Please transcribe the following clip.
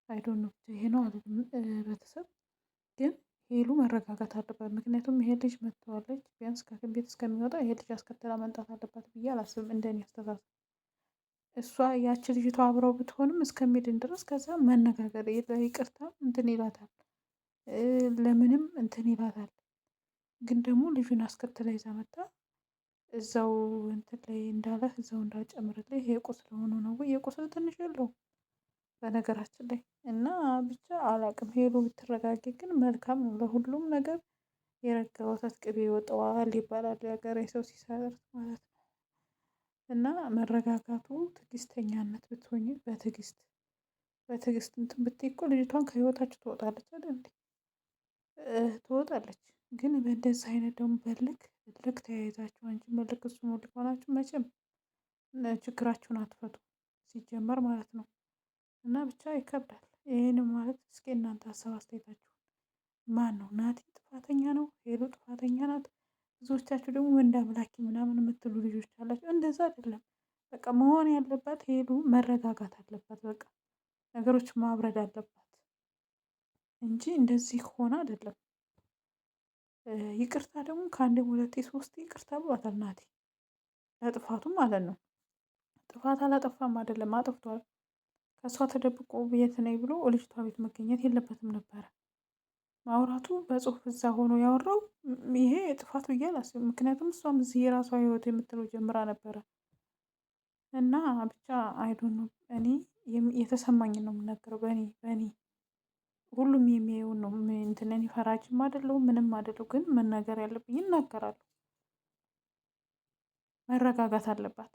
አይዶን ነው ብቻ ይሄ ነው አይደለም። ቤተሰብ ግን ሄሉ መረጋጋት አለባት። ምክንያቱም ይሄ ልጅ መጥተዋለች፣ ቢያንስ ከሐኪም ቤት እስከሚወጣ ይሄ ልጅ አስከትላ መምጣት አለባት ብዬ አላስብም፣ እንደኔ አስተሳሰብ። እሷ ያቺ ልጅቷ አብረው ብትሆንም እስከሚድን ድረስ ከዛ መነጋገር ይቅርታ እንትን ይላታል፣ ለምንም እንትን ይላታል። ግን ደግሞ ልጁን አስከትላ ይዛ መጣ እዛው እንትን ላይ እንዳለ እዛው እንዳጨምርልኝ ይሄ ቁስል ሆኖ ነው ወይ? የቁስል ትንሽ የለውም በነገራችን ላይ እና ብቻ አላቅም። ሄሉ ብትረጋጊ ግን መልካም ነው። ለሁሉም ነገር የረጋ ወተት ቅቤ ይወጣዋል ይባላል የሀገሬ ሰው ሲሰርት ማለት ነው። እና መረጋጋቱ ትዕግስተኛነት ብትሆኝ በትዕግስት እንትን ብትይ እኮ ልጅቷን ከህይወታችሁ ትወጣለች አይደል እንዴ? ትወጣለች። ግን በእንደዚህ አይነት ደግሞ በልክ ተያይዛችሁ አንቺ መልክ እሱ መልክ ሆናችሁ መቼም ችግራችሁን አትፈቱ ሲጀመር ማለት ነው። እና ብቻ ይከብዳል። ይሄን ማለት እስኪ እናንተ ሀሳብ አስተያየታችሁ ማን ነው? ናቲ ጥፋተኛ ነው? ሄሉ ጥፋተኛ ናት? ብዙዎቻችሁ ደግሞ ወንድ አምላኪ ምናምን የምትሉ ልጆች አላችሁ። እንደዛ አይደለም። በቃ መሆን ያለባት ሄሉ መረጋጋት አለባት። በቃ ነገሮች ማብረድ አለባት እንጂ እንደዚህ ሆነ አይደለም። ይቅርታ ደግሞ ከአንዴም ሁለቴ ሶስቴ ይቅርታ ብሏታል ናቲ ለጥፋቱ ማለት ነው። ጥፋት አላጠፋም አይደለም፣ አጥፍቷል። ከእሷ ተደብቆ የት ነኝ ብሎ ልጅቷ ቤት መገኘት የለበትም ነበረ። ማውራቱ በጽሁፍ እዛ ሆኖ ያወራው ይሄ ጥፋት ብዬ አላስብም። ምክንያቱም እሷም እዚህ የራሷ ህይወት የምትለው ጀምራ ነበረ። እና ብቻ አይዶን ነው እኔ የተሰማኝን ነው የምናገረው። በእኔ ሁሉም የሚያየውን ነው እንትን እኔ ፈራጅም አይደለሁም ምንም አይደለሁ። ግን መናገር ያለብኝ እናገራለሁ። መረጋጋት አለባት።